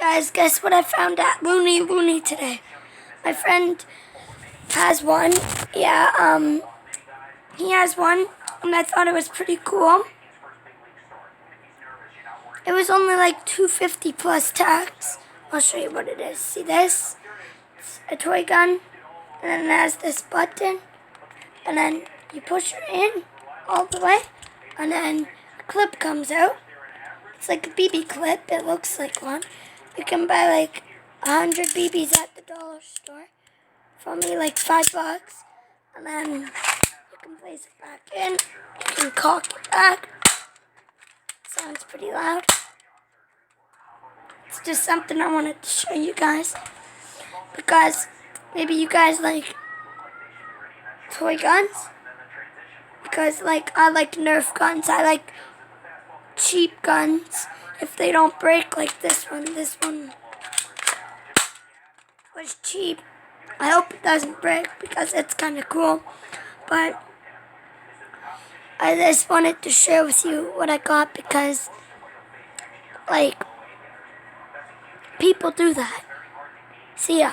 Guys, guess what I found at Looney today? My friend has one. Yeah, he has one, and I thought it was pretty cool. It was only like $2.50 plus tax. I'll show you what it is. See this? It's a toy gun, and then it has this button, and then you push it in all the way, and then a clip comes out. It's like a BB clip. It looks like one. You can buy like 100 BBs at the dollar store for only like $5, and then you can place it back in. You can cock it back. Sounds pretty loud. It's just something I wanted to show you guys because maybe you guys like toy guns. Because like I like Nerf guns. I like cheap guns if they don't break like this one. This one was cheap. I hope it doesn't break because it's kind of cool. But I just wanted to share with you what I got because like people do that. See ya.